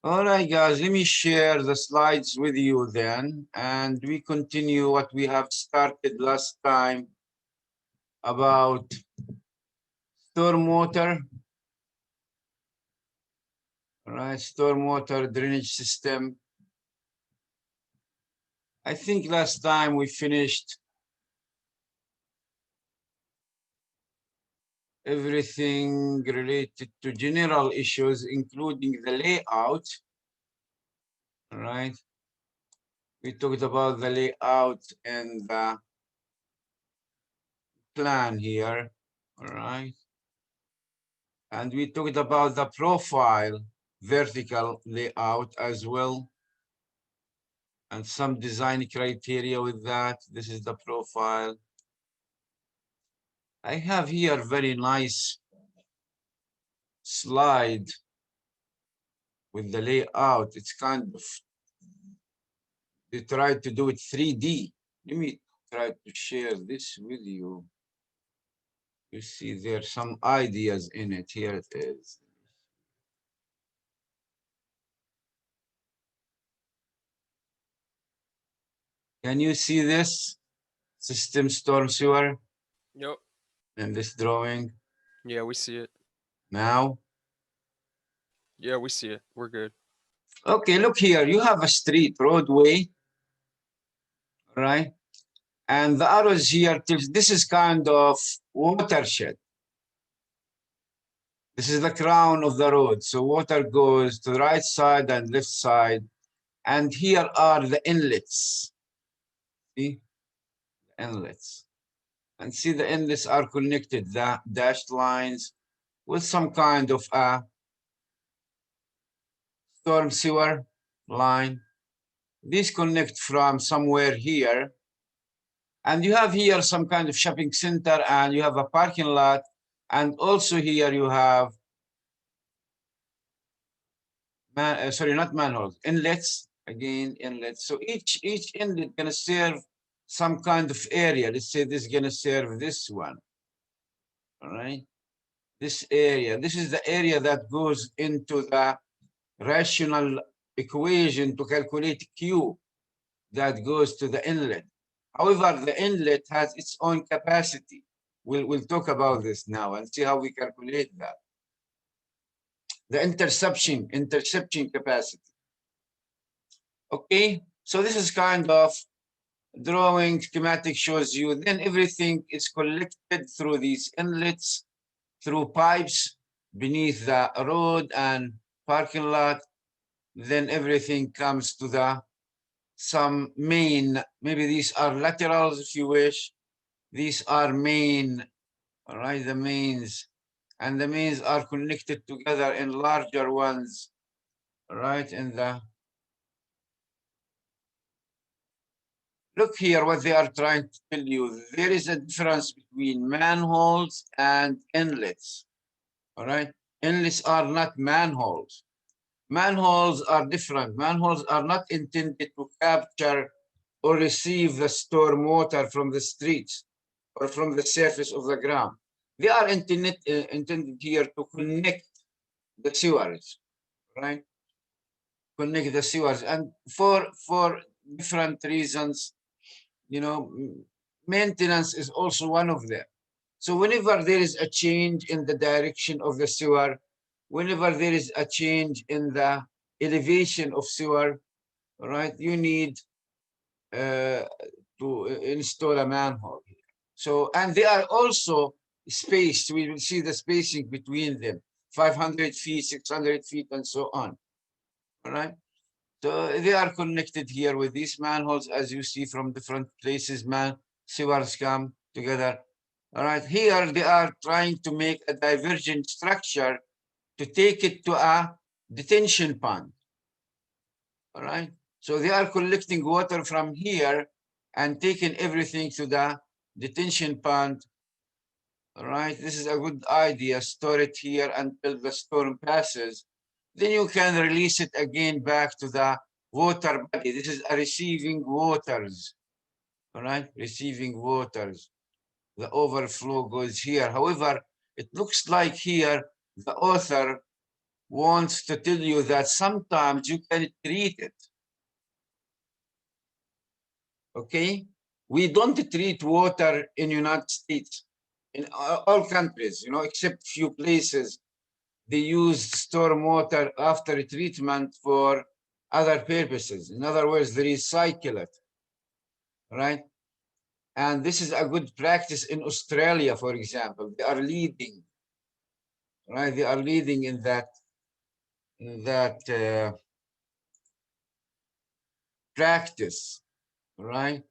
All right, guys, let me share the slides with you then, and we continue what we have started last time about stormwater. All right, stormwater drainage system. I think last time we finished everything related to general issues, including the layout. All right. We talked about the layout and the plan here. All right. And we talked about the profile, vertical layout as well, and some design criteria with that. This is the profile. I have here very nice slide with the layout. It's kind of, they tried to do it 3D. Let me try to share this with you. You see there's some ideas in it. Here it is. Can you see this? System storm sewer Yep. in this drawing Yeah, we see it. now? Yeah, we see it. We're good. Okay, look here. You have a street, roadway, right? And the arrows here, this is kind of watershed. This is the crown of the road. So water goes to the right side and left side. And here are the inlets. See? Inlets. And see the inlets are connected, the dashed lines, with some kind of a storm sewer line. These connect from somewhere here. And you have here some kind of shopping center, and you have a parking lot. And also here you have, sorry, not manholes, inlets, again, inlets. So each inlet gonna serve some kind of area. Let's say this is gonna serve this one, all right? This area, this is the area that goes into the rational equation to calculate Q that goes to the inlet. However, the inlet has its own capacity. We'll talk about this now and see how we calculate that. The interception capacity. Okay, so this is kind of drawing schematic shows you. Then everything is collected through these inlets, through pipes beneath the road and parking lot. Then everything comes to the some main, maybe these are laterals if you wish. These are main, all right, the mains. And the mains are connected together in larger ones, right? In the, look here what they are trying to tell you. There is a difference between manholes and inlets, all right? Inlets are not manholes. Manholes are different. Manholes are not intended to capture or receive the storm water from the streets or from the surface of the ground. They are intended here to connect the sewers, right? Connect the sewers, and for different reasons, you know, maintenance is also one of them. So whenever there is a change in the direction of the sewer, whenever there is a change in the elevation of sewer, right, you need to install a manhole here. So, and they are also spaced. We will see the spacing between them, 500 feet, 600 feet, and so on. All right. So they are connected here with these manholes, as you see from different places, sewers come together. All right. Here they are trying to make a divergent structure to take it to a detention pond. All right. So they are collecting water from here and taking everything to the detention pond. All right. This is a good idea. Store it here until the storm passes. Then you can release it again back to the water body. This is a receiving waters. All right. Receiving waters. The overflow goes here. However, it looks like here the author wants to tell you that sometimes you can treat it. Okay? We don't treat water in United States, in all countries, you know, except few places. They use storm water after treatment for other purposes. In other words, they recycle it, right? And this is a good practice in Australia, for example. They are leading, right? They are leading in that practice, right?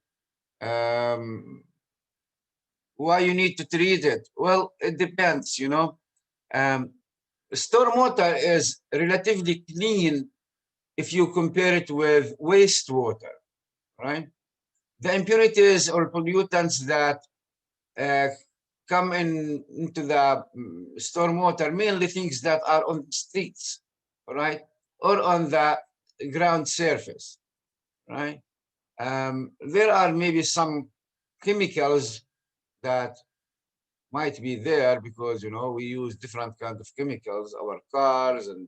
Why you need to treat it? Well, it depends, you know. Um, Stormwater is relatively clean if you compare it with wastewater, right? The impurities or pollutants that uh, come into the stormwater, mainly things that are on the streets, right? Or on the ground surface, right? There are maybe some chemicals that might be there because, you know, we use different kind of chemicals, our cars, and,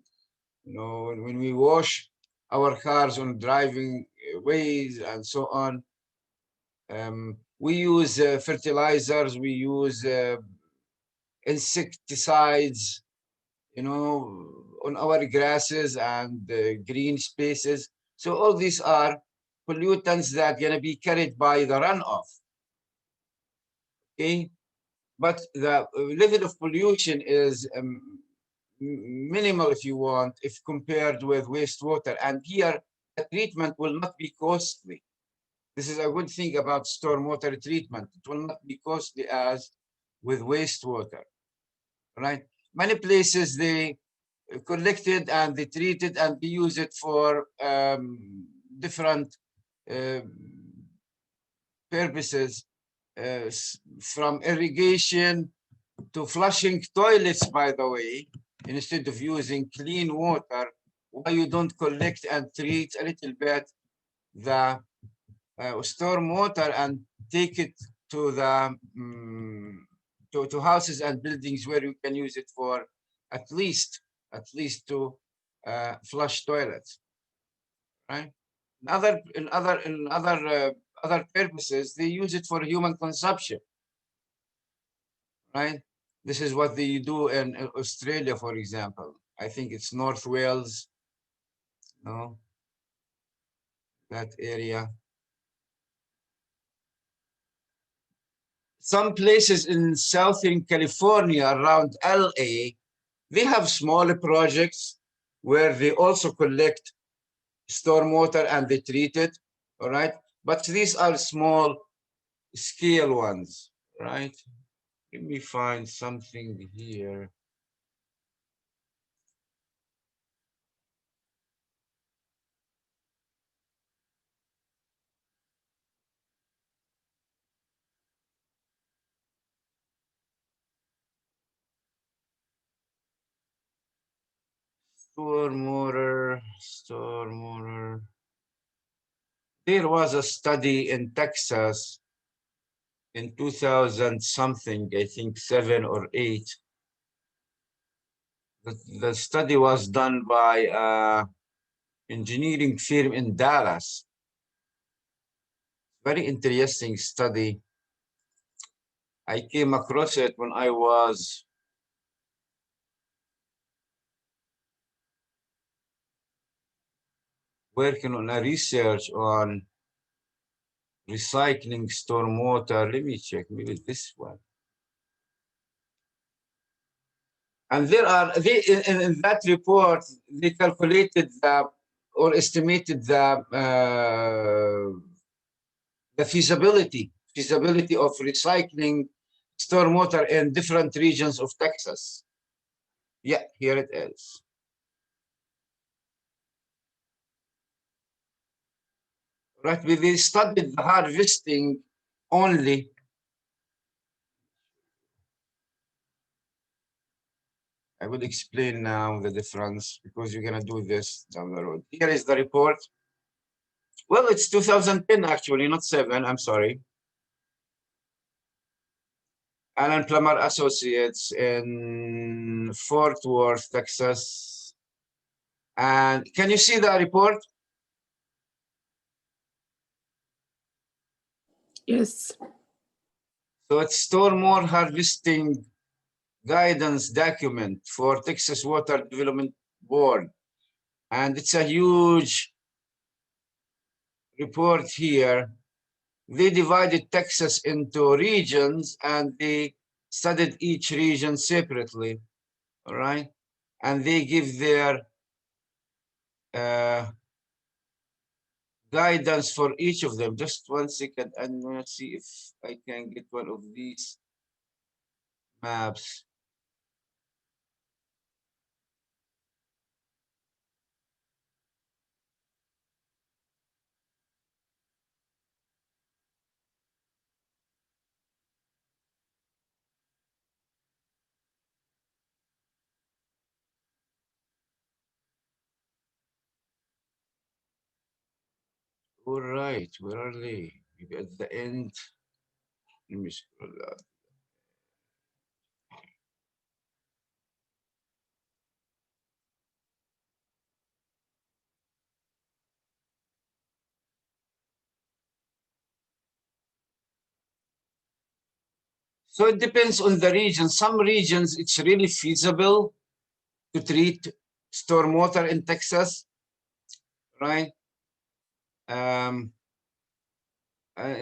you know, when we wash our cars on driving ways and so on, we use fertilizers, we use insecticides, you know, on our grasses and green spaces. So all these are pollutants that gonna be carried by the runoff, okay? But the level of pollution is minimal, if you want, if compared with wastewater. And here, the treatment will not be costly. This is a good thing about stormwater treatment. It will not be costly as with wastewater, right? Many places they collect it and they treat it and they use it for different uh, purposes, from irrigation to flushing toilets, by the way, instead of using clean water. Why you don't collect and treat a little bit the storm water and take it to the to houses and buildings where you can use it for at least to flush toilets, right? In other purposes, they use it for human consumption, right? This is what they do in Australia, for example. I think it's North Wales, no, that area. Some places in Southern California around LA, they have smaller projects where they also collect stormwater and they treat it, all right? But these are small scale ones, right? Let me find something here. Stormwater. There was a study in Texas in 2000 something, I think 7 or 8. The study was done by an engineering firm in Dallas. Very interesting study. I came across it when I was working on a research on recycling stormwater. Let me check, maybe this one. And in that report, they calculated or estimated the feasibility of recycling stormwater in different regions of Texas. Yeah, here it is. Right, they studied the harvesting only. I will explain now the difference because you're gonna do this down the road. Here is the report. Well, it's 2010 actually, not 7. I'm sorry. Alan Plummer Associates in Fort Worth, Texas. And can you see the report? Yes. So it's stormwater harvesting guidance document for Texas Water Development Board. And it's a huge report here. They divided Texas into regions and they studied each region separately, all right? And they give their guidance for each of them. Just 1 second, I'm gonna see if I can get one of these maps. All right, where are they? Maybe at the end. Let me scroll up. So it depends on the region. Some regions, it's really feasible to treat stormwater in Texas, right? In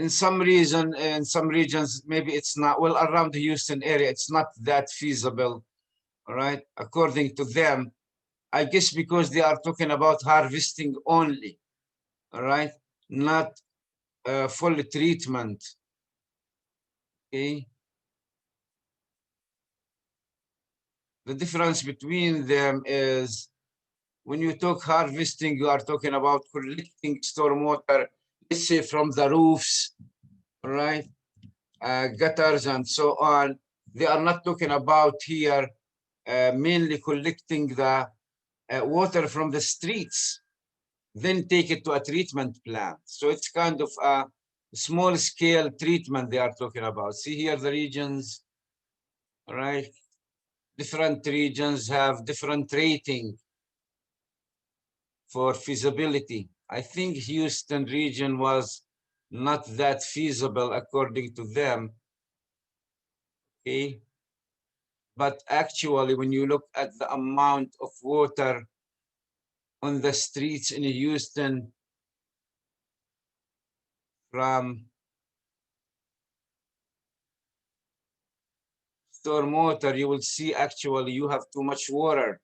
some regions, maybe it's not. Well, around the Houston area, it's not that feasible, all right? According to them, I guess because they are talking about harvesting only, all right? Not full treatment, okay? The difference between them is when you talk harvesting, you are talking about collecting stormwater, let's say from the roofs, right? Gutters and so on. They are not talking about here mainly collecting the water from the streets, then take it to a treatment plant. So it's kind of a small scale treatment they are talking about. See here the regions, right? Different regions have different rating for feasibility. I think Houston region was not that feasible according to them, okay? But actually, when you look at the amount of water on the streets in Houston from stormwater, you will see actually you have too much water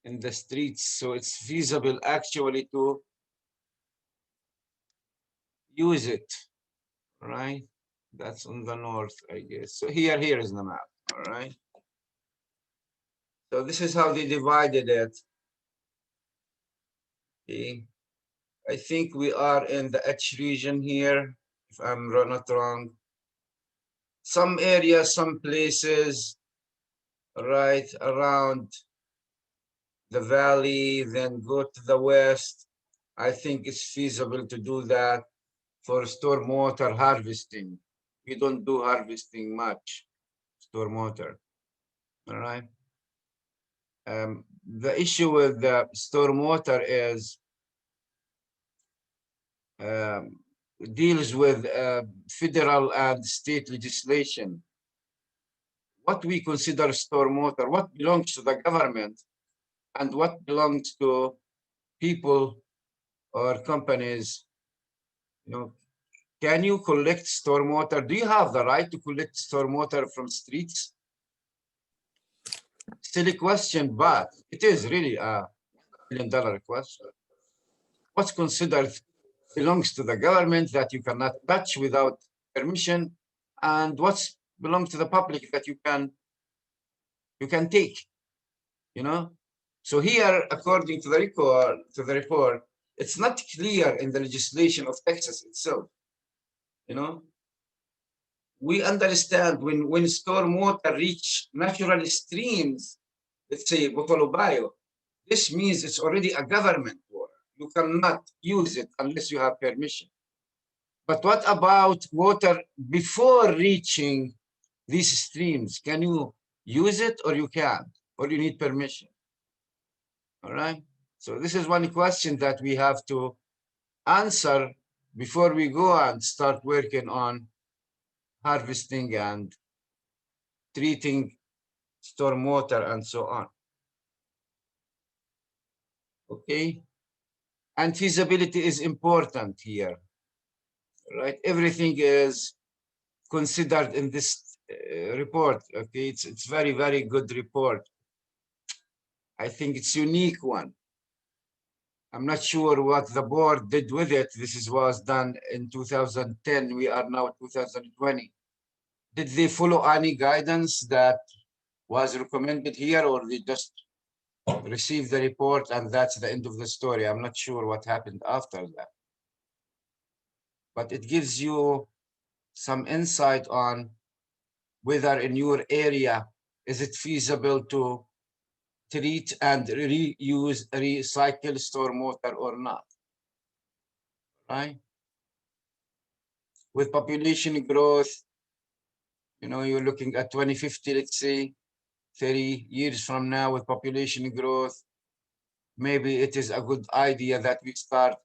in the streets. So it's feasible actually to use it, right? That's on the north, I guess. So here is the map, all right? So this is how they divided it. Okay. I think we are in the H region here, if I'm not wrong. Some areas, some places, right around the valley, then go to the west. I think it's feasible to do that for stormwater harvesting. We don't do harvesting much, stormwater, all right? The issue with the stormwater is deals with federal and state legislation. What we consider stormwater, what belongs to the government, and what belongs to people or companies. You know, can you collect stormwater? Do you have the right to collect stormwater from streets? Silly question, but it is really a $1 million question. What's considered belongs to the government that you cannot touch without permission, and what belongs to the public that you can take, you know? So here, according to the report, it's not clear in the legislation of Texas itself, you know? We understand when stormwater reach natural streams, let's say Buffalo Bayou, this means it's already a government water. You cannot use it unless you have permission. But what about water before reaching these streams? Can you use it or you can't? Or you need permission? All right. So this is one question that we have to answer before we go and start working on harvesting and treating stormwater and so on. Okay. And feasibility is important here, right? Everything is considered in this report. Okay. It's very, very good report. I think it's unique one. I'm not sure what the board did with it. Was done in 2010. We are now 2020. Did they follow any guidance that was recommended here, or they just received the report and that's the end of the story? I'm not sure what happened after that. But it gives you some insight on whether in your area is it feasible to treat and reuse, recycle stormwater or not, right? With population growth, you're looking at 2050, let's say, 30 years from now with population growth, maybe it is a good idea that we start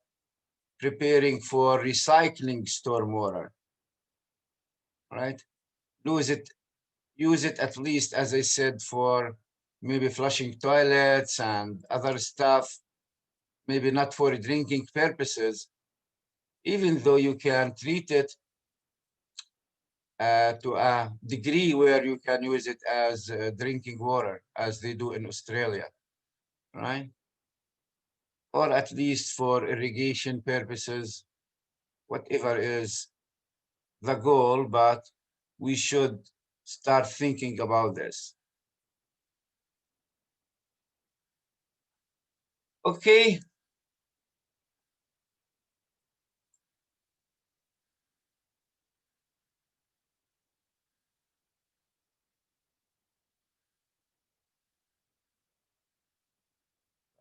preparing for recycling stormwater, right? Use it at least, as I said, for maybe flushing toilets and other stuff, maybe not for drinking purposes, even though you can treat it to a degree where you can use it as drinking water, as they do in Australia, right? Or at least for irrigation purposes, whatever is the goal, but we should start thinking about this. Okay.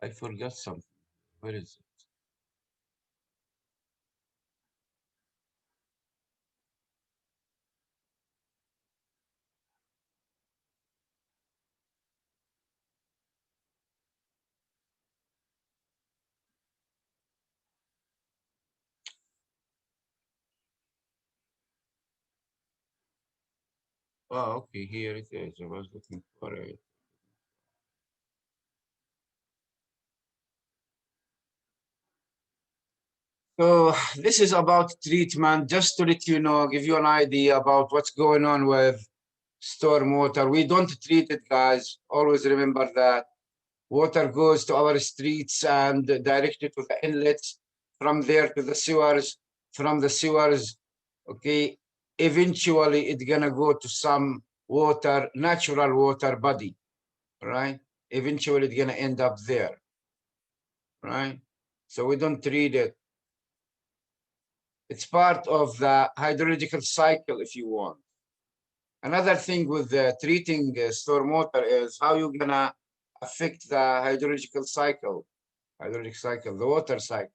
I forgot something. Where is it? Oh, okay, here it is. I was looking for it. So this is about treatment, just to let you know, give you an idea about what's going on with stormwater. We don't treat it, guys. Always remember that. Water goes to our streets and directed to the inlets, from there to the sewers, from the sewers, okay, eventually it's gonna go to some water, natural water body, right? Eventually it's gonna end up there, right? So we don't treat it. It's part of the hydrological cycle, if you want. Another thing with treating stormwater is how you're gonna affect the hydrological cycle, the water cycle.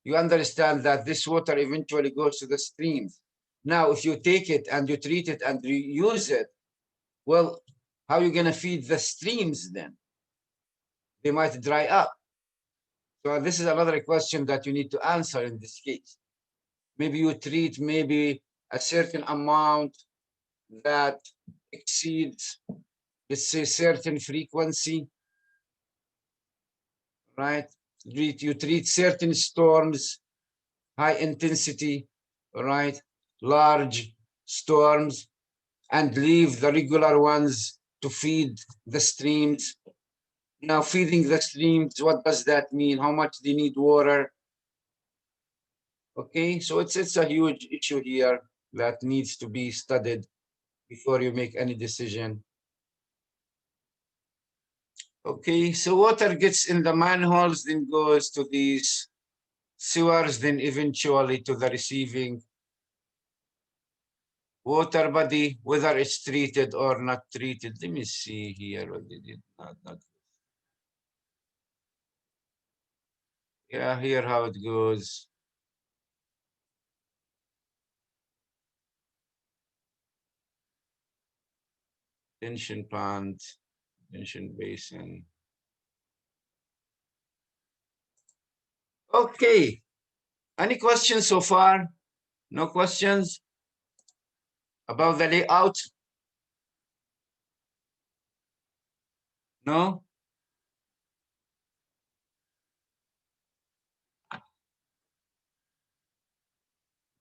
You understand that this water eventually goes to the streams. Now, if you take it and you treat it and reuse it, well, how are you gonna feed the streams then? They might dry up. So this is another question that you need to answer in this case. Maybe you treat maybe a certain amount that exceeds, let's say, certain frequency, right? You treat certain storms, high intensity, right? Large storms, and leave the regular ones to feed the streams. Now, feeding the streams, what does that mean? How much they need water? Okay, so it's a huge issue here that needs to be studied before you make any decision. Okay, so water gets in the manholes, then goes to these sewers, then eventually to the receiving water body, whether it's treated or not treated. Let me see here what they did. Not. Yeah, here how it goes. Tension pond, tension basin. Okay. Any questions so far? No questions about the layout? No?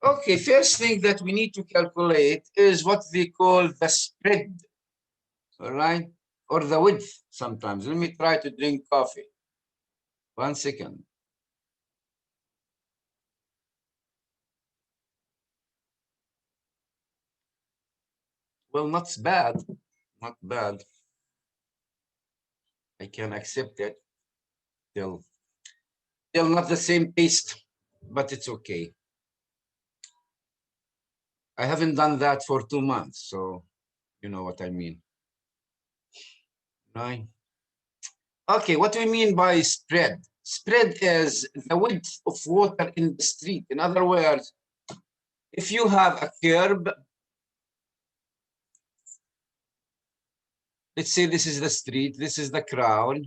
Okay, first thing that we need to calculate is what they call the spread, all right? Or the width sometimes. Let me try to drink coffee. 1 second. Well, not bad, not bad. I can accept it. Still not the same taste, but it's okay. I haven't done that for 2 months, so you know what I mean, right? Okay, what do we mean by spread? Spread is the width of water in the street. In other words, if you have a curb, let's say this is the street, this is the crowd,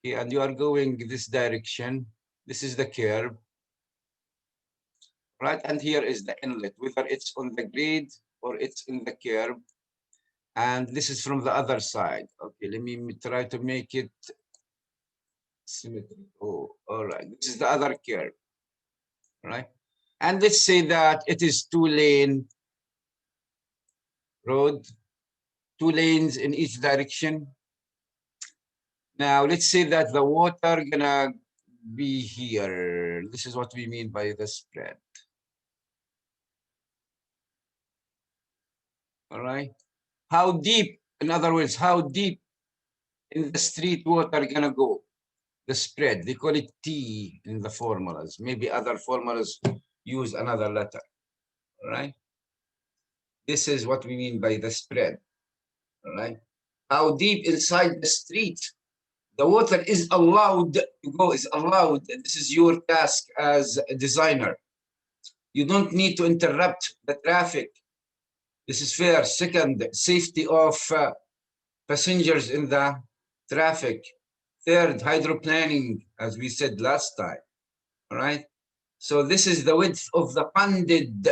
okay, and you are going this direction, this is the curb, right? And here is the inlet, whether it's on the grade or it's in the curb. And this is from the other side. Okay, let me try to make it symmetrical. Oh, all right. This is the other curve, right? And let's say that it is 2-lane road, 2 lanes in each direction. Now, let's say that the water gonna be here. This is what we mean by the spread. All right. How deep, in other words, how deep in the street water gonna go? The spread, they call it T in the formulas. Maybe other formulas use another letter, all right? This is what we mean by the spread, all right? How deep inside the street the water is allowed to go, is allowed. This is your task as a designer. You don't need to interrupt the traffic. This is first. Second, safety of passengers in the traffic. Third, hydroplanning, as we said last time, all right? So this is the width of the ponded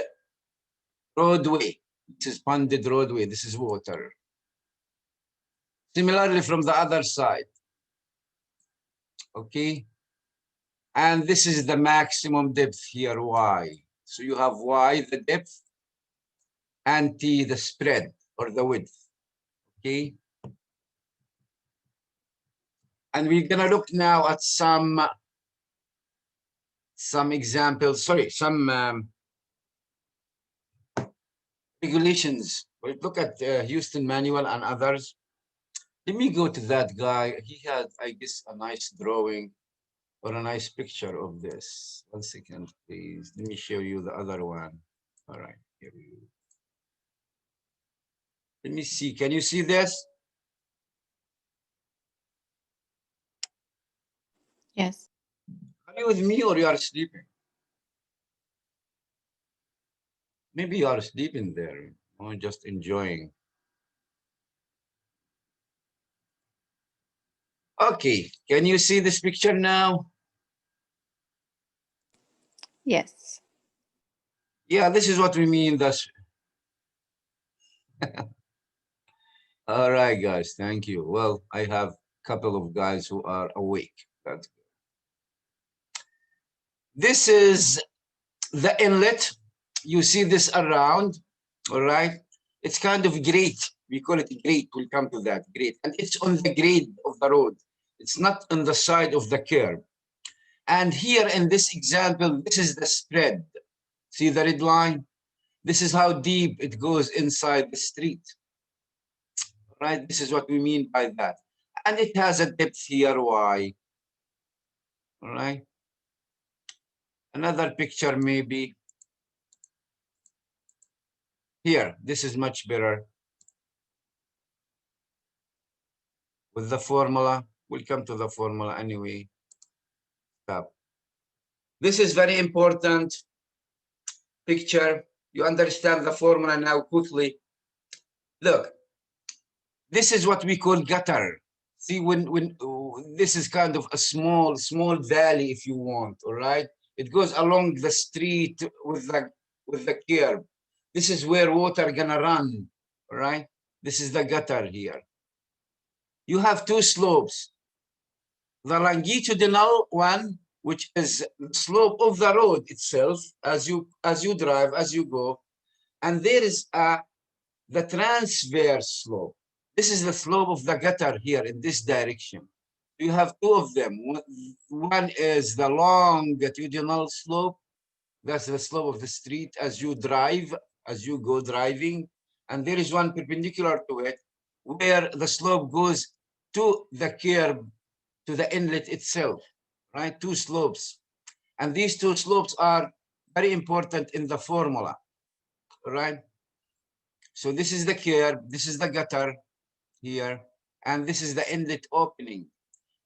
roadway. This is ponded roadway. This is water. Similarly, from the other side, okay? And this is the maximum depth here, y. So you have y, the depth, and t, the spread or the width, okay? And we're gonna look now at some examples, sorry, some regulations. We'll look at Houston Manual and others. Let me go to that guy. He had, I guess, a nice drawing or a nice picture of this. 1 second, please. Let me show you the other one. All right, here we go. Let me see. Can you see this? Yes. Are you with me or you are sleeping? Maybe you are sleeping there or just enjoying. Okay, can you see this picture now? Yes. Yeah, this is what we mean. That's all right, guys. Thank you. Well, I have a couple of guys who are awake. That's good. This is the inlet. You see this around, all right? It's kind of grate. We call it grate. We'll come to that, grate. And it's on the grade of the road. It's not on the side of the curb. And here in this example, this is the spread. See the red line? This is how deep it goes inside the street, right? This is what we mean by that. And it has a depth here, y, all right? Another picture maybe. Here, this is much better. With the formula, we'll come to the formula anyway. Stop. This is very important picture. You understand the formula now quickly. Look, this is what we call gutter. See, when this is kind of a small valley, if you want, all right? It goes along the street with the curb. This is where water gonna run, all right? This is the gutter here. You have two slopes. The longitudinal one, which is the slope of the road itself as you drive, as you go, and there is the transverse slope. This is the slope of the gutter here in this direction. You have two of them. One is the longitudinal slope. That's the slope of the street as you drive, as you go driving. And there is one perpendicular to it where the slope goes to the curb, to the inlet itself, right? Two slopes. And these two slopes are very important in the formula, right? So this is the curb, this is the gutter here, and this is the inlet opening.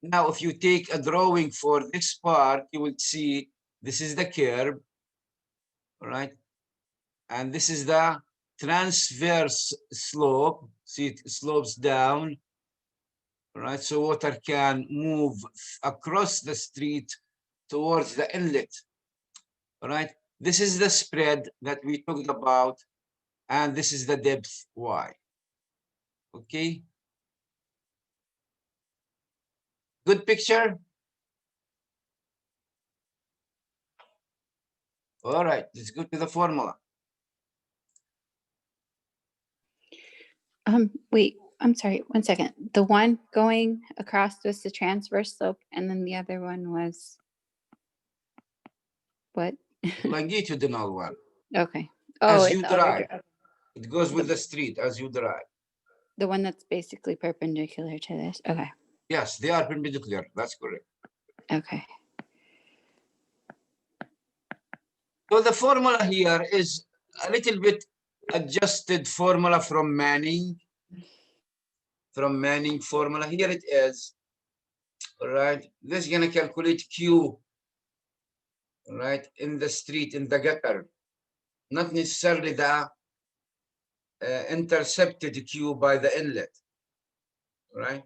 Now, if you take a drawing for this part, you will see this is the curb, all right? And this is the transverse slope. See, it slopes down, all right? So water can move across the street towards the inlet, all right? This is the spread that we talked about, and this is the depth y, okay? Good picture? All right, let's go to the formula. Wait, I'm sorry, 1 second. The one going across was the transverse slope, and then the other one was what? Longitudinal one. Okay. Oh, As you it's over. drive. Okay. It goes with the street as you drive. The one that's basically perpendicular to this. Okay. Yes, they are perpendicular. That's correct. Okay. So the formula here is a little bit adjusted formula from Manning. From Manning formula. Here it is. All right. This is going to calculate Q. All right. In the street, in the gutter. Not necessarily the intercepted Q by the inlet. All right.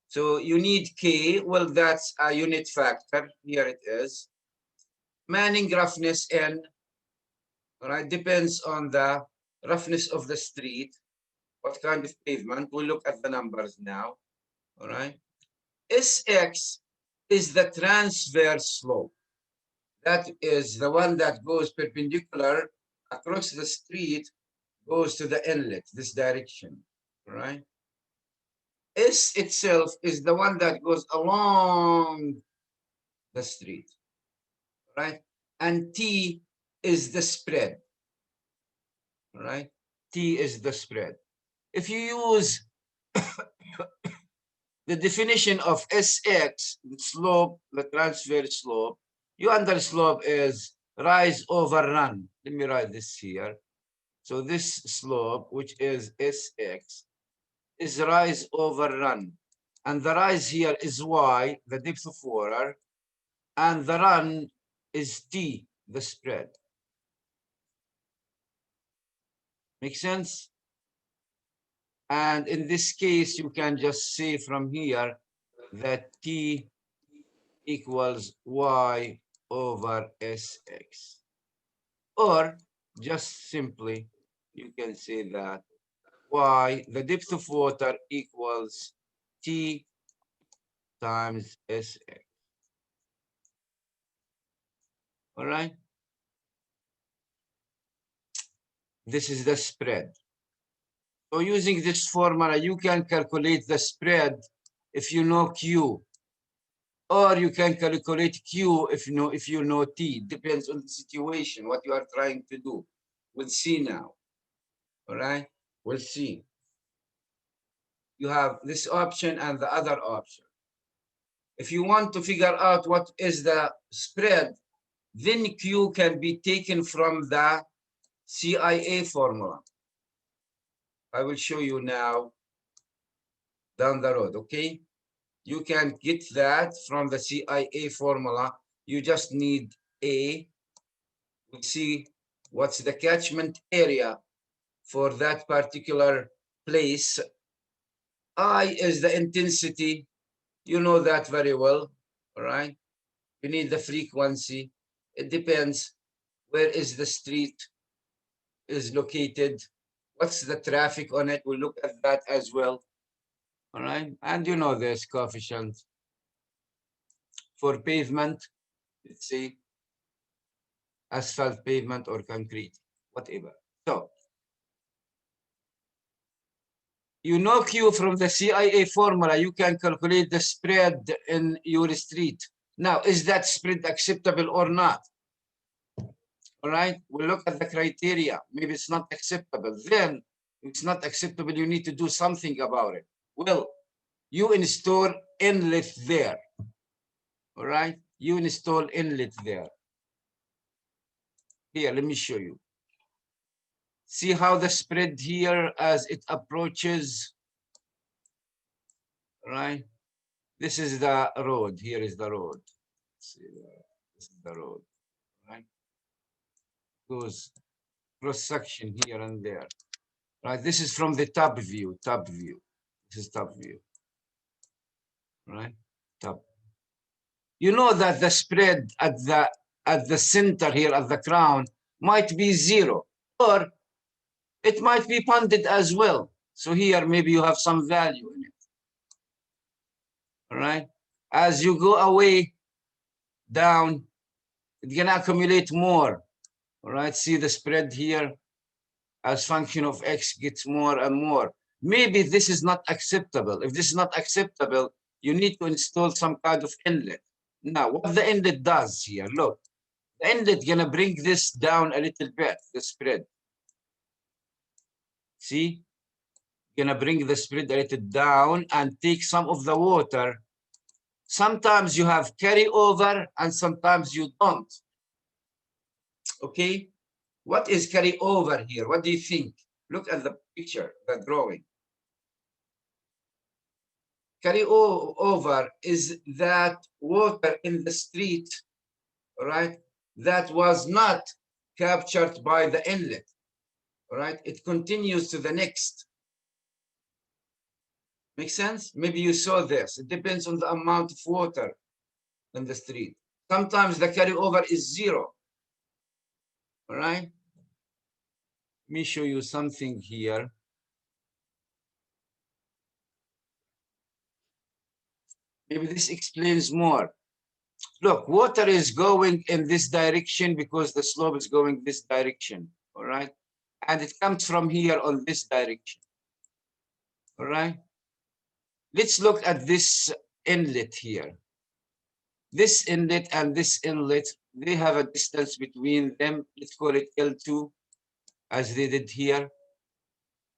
So you need K. Well, that's a unit factor. Here it is. Manning roughness N. All right. Depends on the roughness of the street. What kind of pavement? We'll look at the numbers now. All right. Sx is the transverse slope. That is the one that goes perpendicular across the street, goes to the inlet, this direction. All right. S itself is the one that goes along the street. All right. And T is the spread. All right. T is the spread. If you use the definition of Sx, the slope, the transverse slope, you under slope is rise over run. Let me write this here. So this slope, which is Sx, is rise over run. And the rise here is y, the depth of water, and the run is t, the spread. Make sense? And in this case, you can just say from here that t equals y over Sx. Or just simply, you can say that y, the depth of water, equals t times Sx. All right? This is the spread. So using this formula, you can calculate the spread if you know Q. Or you can calculate Q if you know T. Depends on the situation, what you are trying to do. We'll see now. All right? We'll see. You have this option and the other option. If you want to figure out what is the spread, then Q can be taken from the CIA formula. I will show you now down the road, okay? You can get that from the CIA formula. You just need A. We'll see what's the catchment area for that particular place. I is the intensity You know that very well, all right? You need the frequency. It depends where is the street is located, what's the traffic on it. We'll look at that as well, all right? And you know this coefficient for pavement, let's say asphalt pavement or concrete, whatever. So you know Q from the CIA formula, you can calculate the spread in your street. Now, is that spread acceptable or not? All right, we'll look at the criteria. Maybe it's not acceptable. Then, if it's not acceptable, you need to do something about it. Well, you install inlet there. All right, you install inlet there. Here, let me show you. See how the spread here as it approaches, right? This is the road. Here is the road. See, this is the road, right? Goes cross section here and there, right? This is from the top view. Top view. This is top view, right? Top. You know that the spread at the center here at the crown might be 0, or it might be ponded as well. So here maybe you have some value in it. All right. As you go away down, it's gonna accumulate more. All right. See the spread here as function of x gets more and more. Maybe this is not acceptable. If this is not acceptable, you need to install some kind of inlet. Now, what the inlet does here, look, the inlet gonna bring this down a little bit, the spread. See, gonna bring the spread a little down and take some of the water. Sometimes you have carryover and sometimes you don't. Okay, what is carryover here? What do you think? Look at the picture, the drawing. Carryover is that water in the street, right? That was not captured by the inlet, right? It continues to the next. Make sense? Maybe you saw this. It depends on the amount of water in the street. Sometimes the carryover is 0. All right. Let me show you something here. Maybe this explains more. Look, water is going in this direction because the slope is going this direction. All right. And it comes from here on this direction. All right. Let's look at this inlet here. This inlet and this inlet, they have a distance between them. Let's call it L2, as they did here.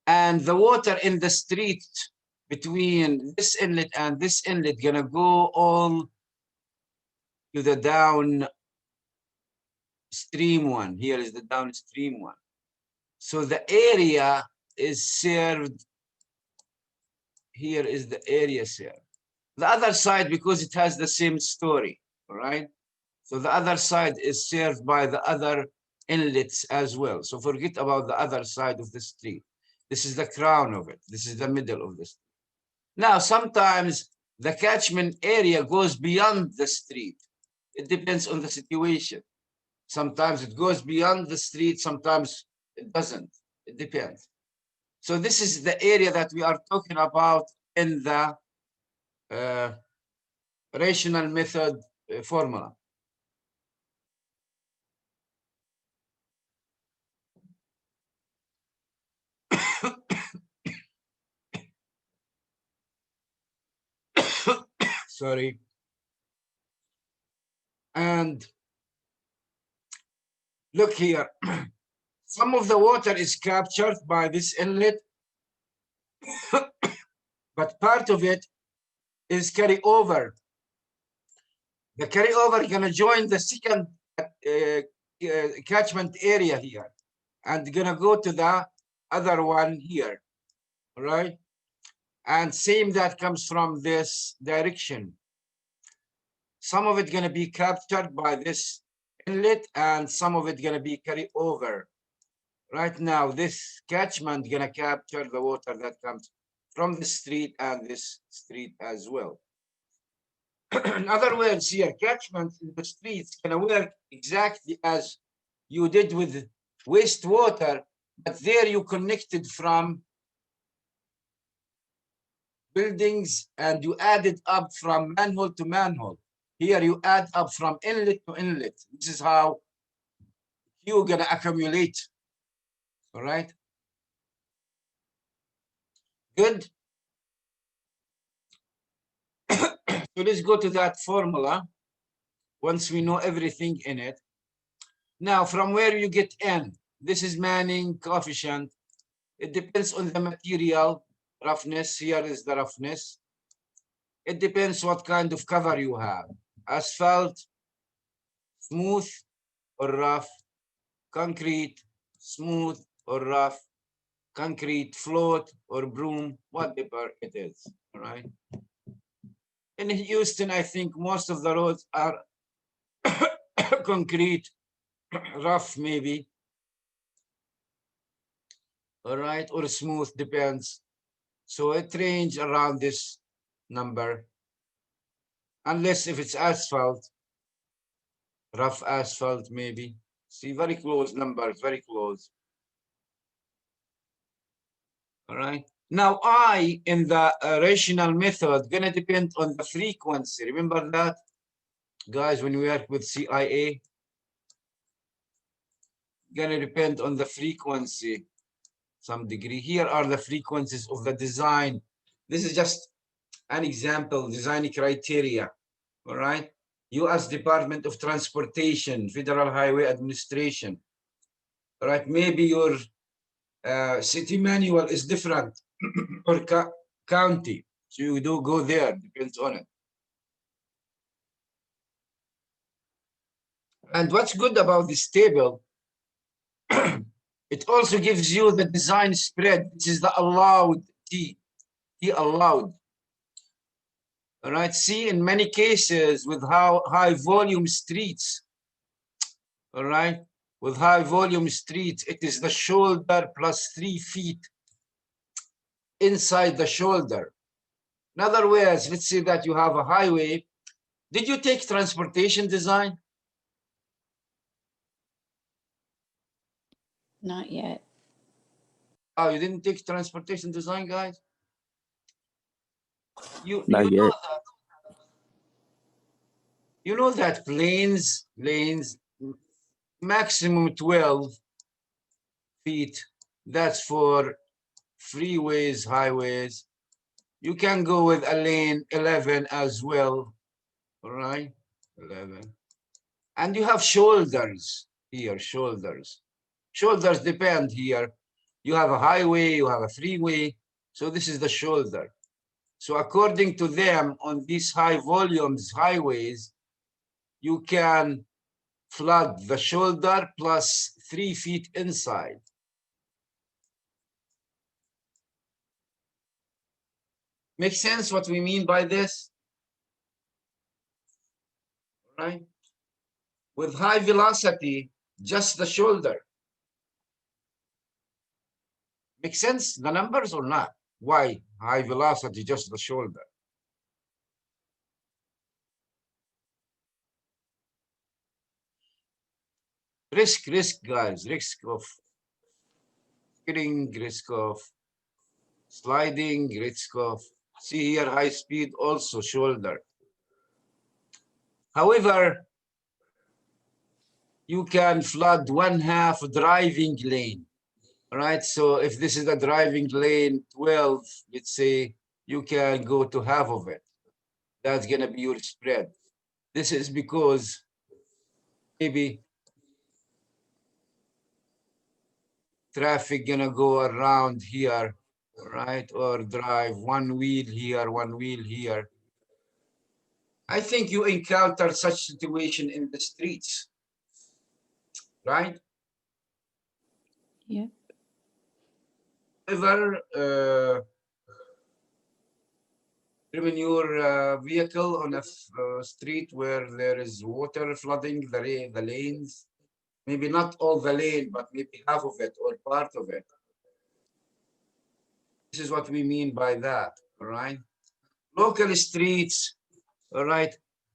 And the water in the street between this inlet and this inlet gonna go all to the downstream one. Here is the downstream one. So the area is served. Here is the area served. The other side, because it has the same story, all right? So the other side is served by the other inlets as well. So forget about the other side of the street. This is the crown of it. This is the middle of the street. Now, sometimes the catchment area goes beyond the street. It depends on the situation. Sometimes it goes beyond the street, sometimes it doesn't. It depends. So this is the area that we are talking about in the rational method formula. Sorry. And look here. Some of the water is captured by this inlet, but part of it is carry over. The carryover is gonna join the second catchment area here, and gonna go to the other one here, all right? And same that comes from this direction. Some of it gonna be captured by this inlet, and some of it gonna be carried over. Right now, this catchment gonna capture the water that comes from the street and this street as well. In other words, here, catchment in the streets can work exactly as you did with wastewater, but there you connected from buildings and you added up from manhole to manhole. Here you add up from inlet to inlet. This is how you're gonna accumulate. All right. Good. So let's go to that formula once we know everything in it. Now, from where you get N, this is Manning coefficient. It depends on the material roughness. Here is the roughness. It depends what kind of cover you have. Asphalt, smooth or rough, concrete, smooth or rough, concrete, float or broom, whatever it is. All right. In Houston, I think most of the roads are concrete, rough maybe. All right, or smooth, depends. So it range around this number. Unless if it's asphalt, rough asphalt maybe. See, very close numbers, very close. All right. Now I, in the rational method, gonna depend on the frequency. Remember that, guys, when we work with CIA? Gonna depend on the frequency, some degree. Here are the frequencies of the design. This is just an example, design criteria, all right? U.S. Department of Transportation, Federal Highway Administration, all right? Maybe your city manual is different or county, so you do go there, depends on it. And what's good about this table, it also gives you the design spread, which is the allowed T allowed. All right, see, in many cases with how high volume streets, all right, with high volume streets, it is the shoulder plus 3 feet inside the shoulder. In other words, let's say that you have a highway. Did you take transportation design? Not yet. Oh, you didn't take transportation design, guys? You Not know yet. that. You know that lanes, maximum 12 feet. That's for freeways, highways. You can go with a lane 11 as well. All right, 11. And you have shoulders here, shoulders. Shoulders depend here. You have a highway, you have a freeway. So this is the shoulder. So according to them, on these high volumes highways, you can flood the shoulder plus 3 feet inside. Make sense what we mean by this? Right? With high velocity, just the shoulder. Make sense, the numbers or not? Why high velocity, just the shoulder? Risk, guys, risk of skidding, risk of sliding, risk of, see here, high speed, also shoulder. However, you can flood 1/2 driving lane, right? So if this is a driving lane 12, let's say, you can go to half of it. That's gonna be your spread. This is because maybe traffic gonna go around here, right? Or drive one wheel here, one wheel here. I think you encounter such situation in the streets, right? Yep. Ever driven your vehicle on a street where there is water flooding the lanes? Maybe not all the lane, but maybe half of it or part of it. This is what we mean by that, all right? Local streets, all right?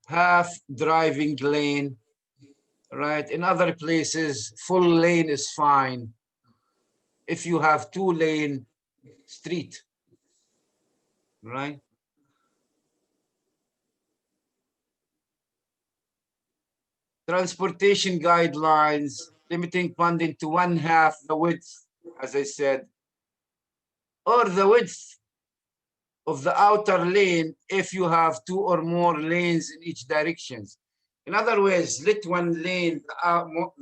half driving lane, right? In other places, full lane is fine if you have 2-lane street, right? Transportation guidelines limiting funding to 1/2 the width, as I said, or the width of the outer lane if you have 2 or more lanes in each direction. In other words, let one lane,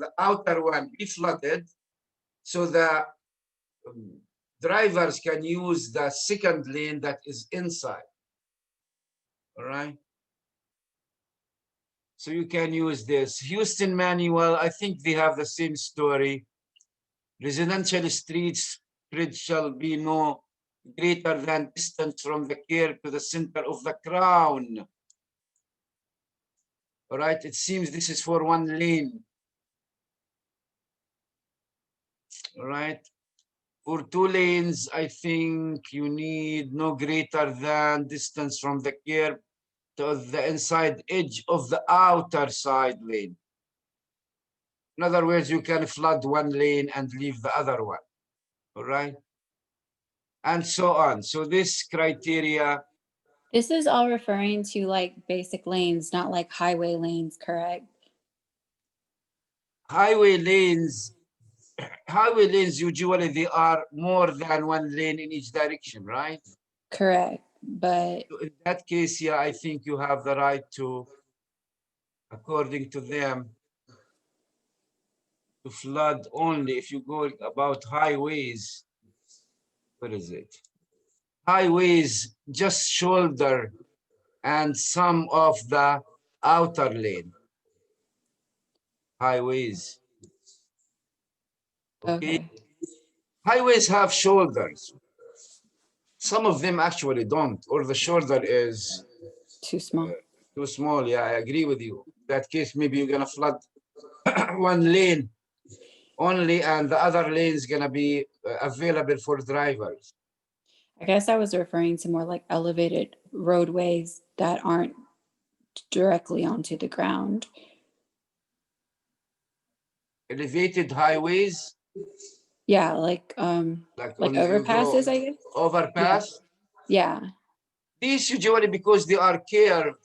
the outer one, be flooded so the drivers can use the second lane that is inside. All right. So you can use this. Houston manual, I think they have the same story. Residential streets bridge shall be no greater than distance from the curb to the center of the crown. All right, it seems this is for one lane. All right, for 2 lanes, I think you need no greater than distance from the curb to the inside edge of the outer side lane. In other words, you can flood one lane and leave the other one. All right, and so on. So this criteria. This is all referring to like basic lanes, not like highway lanes, correct? Highway lanes usually they are more than one lane in each direction, right? Correct. But So in that case, yeah, I think you have the right to, according to them, to flood only if you go about highways. What is it? Highways just shoulder and some of the outer lane. Highways. okay, Highways have shoulders. Some of them actually don't, or the shoulder is too small. too small. Yeah, I agree with you. In that case, maybe you're gonna flood one lane only, and the other lane is gonna be available for drivers. I guess I was referring to more like elevated roadways that aren't directly onto the ground. Elevated highways, Yeah, like when you overpasses, go I guess. overpass. Yeah. These usually, because they are curved,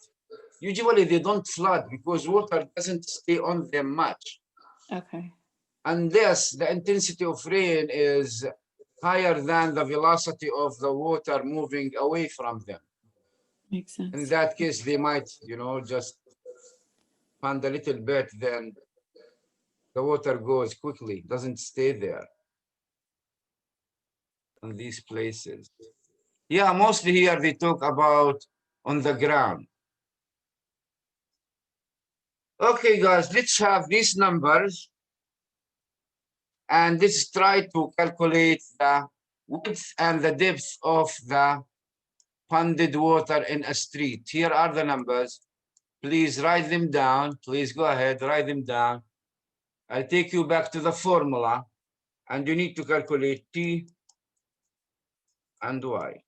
usually they don't flood because water doesn't stay on them much. Okay. Unless the intensity of rain is higher than the velocity of the water moving away from them. Makes sense. In that case, they might, just fund a little bit, then the water goes quickly, doesn't stay there in these places. Yeah, mostly here they talk about on the ground. Okay, guys, let's have these numbers and let's try to calculate the width and the depth of the ponded water in a street. Here are the numbers. Please write them down. Please go ahead, write them down. I take you back to the formula and you need to calculate T and Y.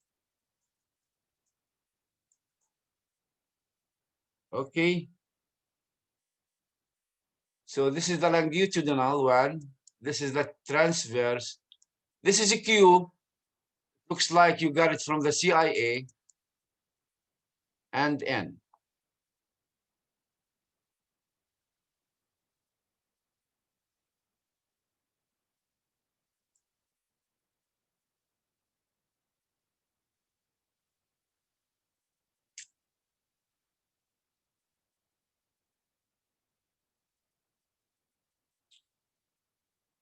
Okay. So this is the longitudinal one. This is the transverse. This is a Q. Looks like you got it from the CIA. And N.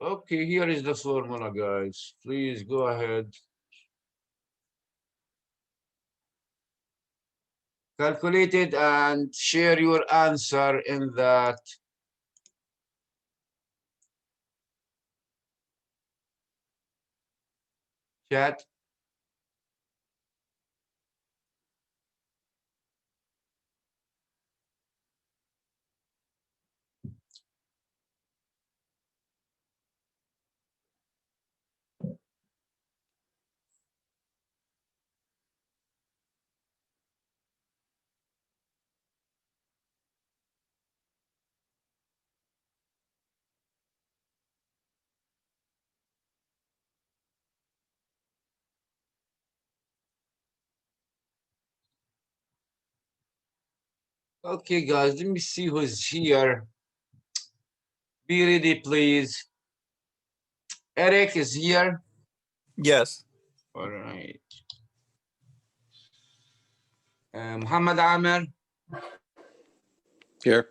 Okay, here is the formula, guys. Please go ahead. Calculate it and share your answer in that chat. Okay, guys, let me see who's here. Be ready, please. Eric is here. Yes. All right. Muhammad Amir. Here.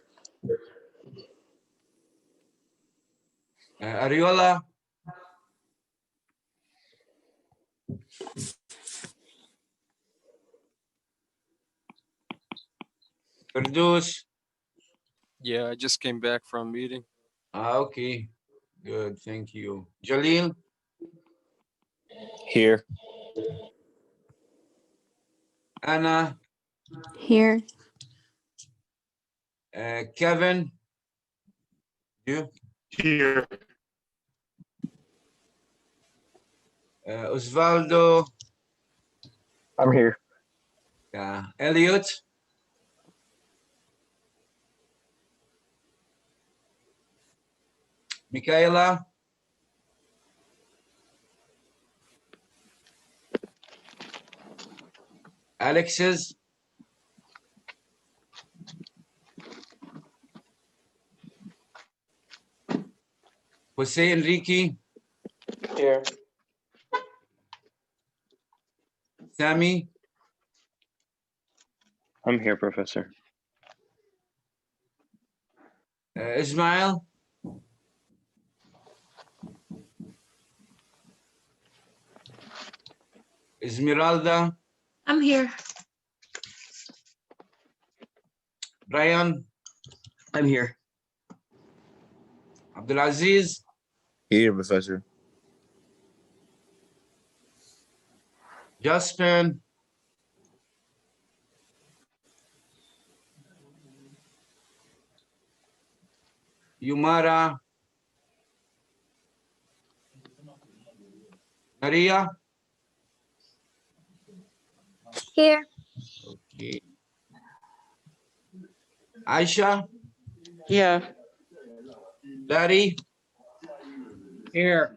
Ariola. Ferdous. Yeah, I just came back from a meeting. Okay. Good. Thank you. Jalil. Here. Anna. Here. Kevin. You. Here. Osvaldo. I'm here. Elliot. Michaela. Alexis. Jose Enrique. Here. Sammy. I'm here, Professor. Ismail. Esmeralda. I'm here. Brian. I'm here. Abdulaziz. Here, Professor. Jasper. Yumara. Maria. Here. Okay. Aisha. Yeah. Larry. Here.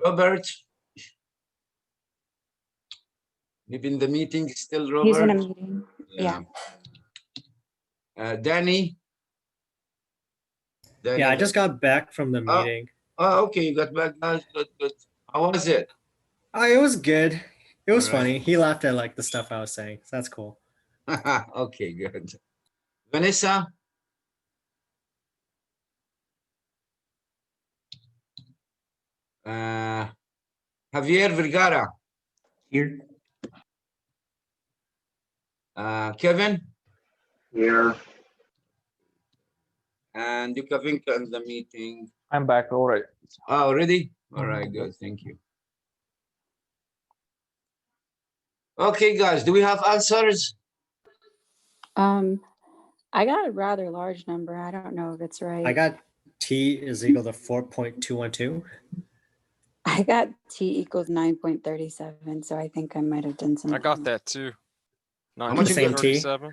Robert. Maybe in the meeting still Robert. He's in a meeting. Yeah. Danny. Danny. Yeah, I just got back from the Oh. meeting. Oh, okay. You got back, guys. Good, good. How was it? It was good. It was All right. funny. He laughed at like the stuff I was saying. So that's cool. Okay, good. Vanessa. Javier Vergara. Here. Kevin. Here. And Yukavinka in the meeting. I'm back. All right. Already? All right, good. Thank you. Okay, guys, do we have answers? I got a rather large number. I don't know if it's right. I got T is equal to 4.212. I got T equals 9.37. So I think I might have done some. I got that too. How much you got? 9.37.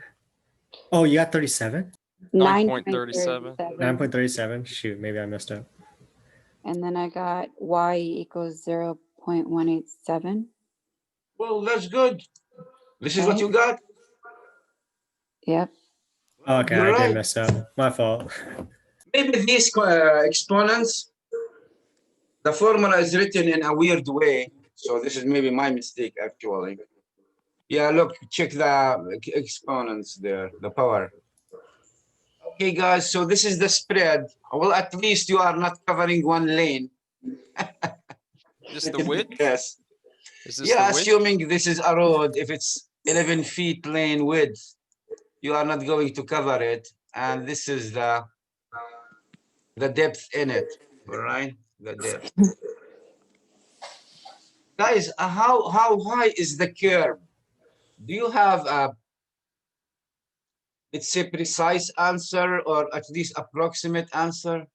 Oh, you got 37? 9.37. 9.37. Shoot, maybe I messed up. And then I got Y equals 0.187. Well, that's good. This is what Right. you got? Yep. Okay, You're I did right. mess up. My fault. Maybe these exponents, the formula is written in a weird way. So this is maybe my mistake, actually. Yeah, look, check the exponents there, the power. Okay, guys, so this is the spread. Well, at least you are not covering one lane. Just the width? Yes. Is this Yeah, the width? assuming this is a road, if it's 11 feet lane width, you are not going to cover it. And this is the depth in it, all right? The depth. Guys, how high is the curve? Do you have a, let's say, precise answer or at least approximate answer?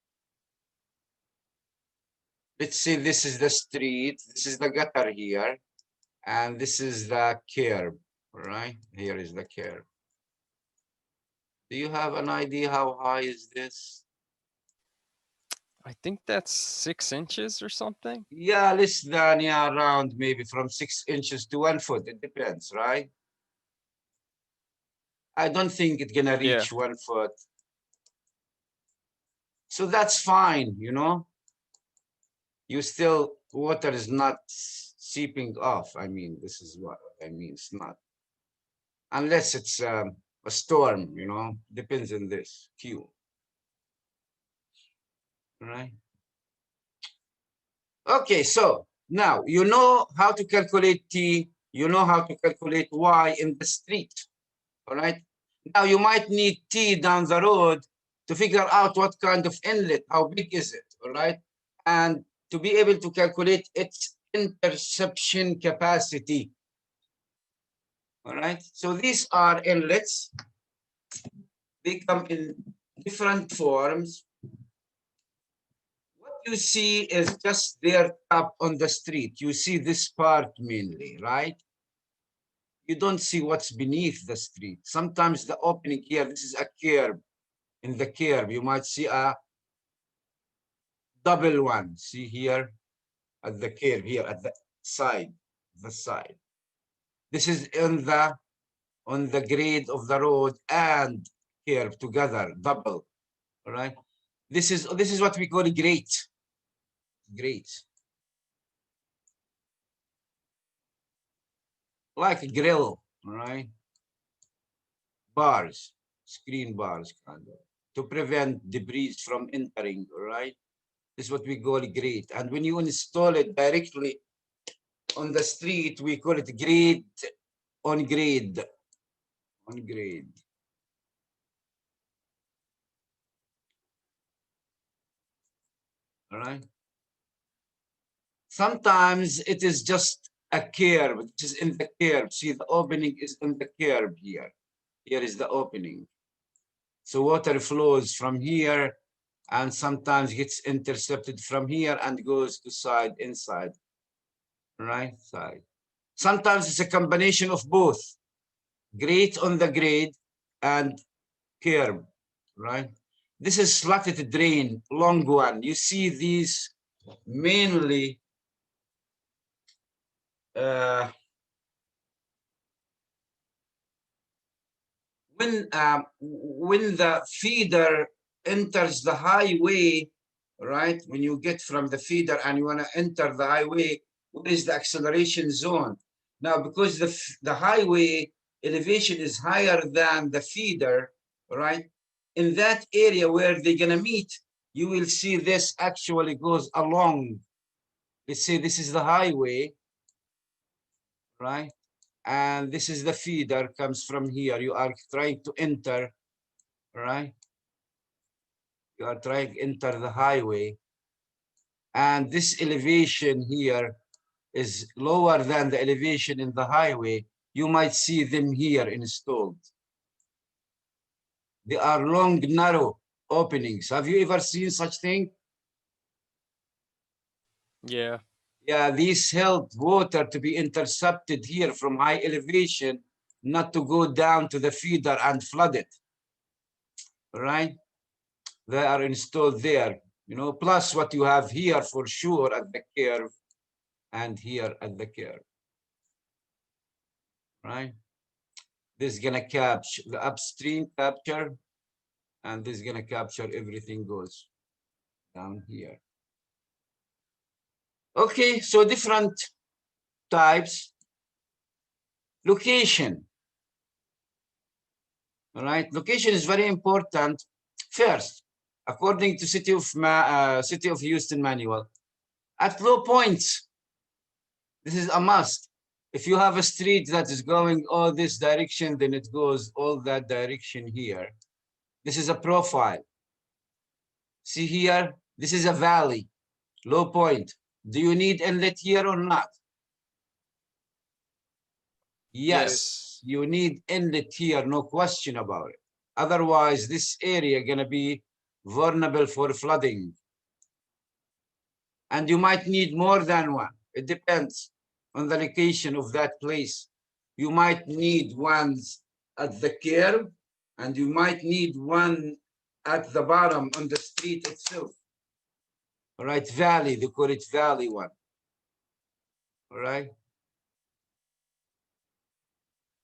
Let's say this is the street, this is the gutter here, and this is the curb, all right? Here is the curb. Do you have an idea how high is this? I think that's 6 inches or something. Yeah, less than, yeah, around maybe from 6 inches to 1 foot. It depends, right? I don't think it's gonna Yeah. reach 1 foot. So that's fine, you know. You still, water is not seeping off. I mean, this is what I mean. It's not, unless it's a storm, you know, depends on this Q. Right? Okay, so now you know how to calculate T, you know how to calculate Y in the street. All right. Now you might need T down the road to figure out what kind of inlet, how big is it, all right? And to be able to calculate its interception capacity. All right. So these are inlets. They come in different forms. What you see is just their top on the street. You see this part mainly, right? You don't see what's beneath the street. Sometimes the opening here, this is a curb. In the curb, you might see a double one. See here at the curb, here at the side, This is on the grade of the road and curb together, double. All right. This is what we call a grate. Grate. Like a grill, all right? Bars, screen bars, kind of, to prevent debris from entering, all right? This is what we call a grate. And when you install it directly on the street, we call it grade on grade. On grade. All right. Sometimes it is just a curb, which is in the curb. See, the opening is in the curb here. Here is the opening. So water flows from here and sometimes gets intercepted from here and goes to side inside. Right side. Sometimes it's a combination of both. Grate on the grade and curb, right? This is slotted drain, long one. You see these mainly when the feeder enters the highway, right? When you get from the feeder and you want to enter the highway, what is the acceleration zone? Now, because the highway elevation is higher than the feeder, right? In that area where they're gonna meet, you will see this actually goes along. Let's say this is the highway, right? And this is the feeder comes from here. You are trying to enter, right? You are trying to enter the highway. And this elevation here is lower than the elevation in the highway. You might see them here installed. They are long, narrow openings. Have you ever seen such thing? Yeah. Yeah, these help water to be intercepted here from high elevation, not to go down to the feeder and flood it. Right? They are installed there, you know, plus what you have here for sure at the curve and here at the curve. Right? This is gonna capture the upstream capture, and this is gonna capture everything goes down here. Okay, so different types. Location. All right, location is very important. First, according to City of Houston manual, at low points, this is a must. If you have a street that is going all this direction, then it goes all that direction here. This is a profile. See here, this is a valley, low point. Do you need inlet here or not? Yes, you need inlet here, no question about it. Otherwise, this area gonna be vulnerable for flooding. And you might need more than one. It depends on the location of that place. You might need ones at the curb, and you might need one at the bottom on the street itself. All right, valley, they call it valley one. All right.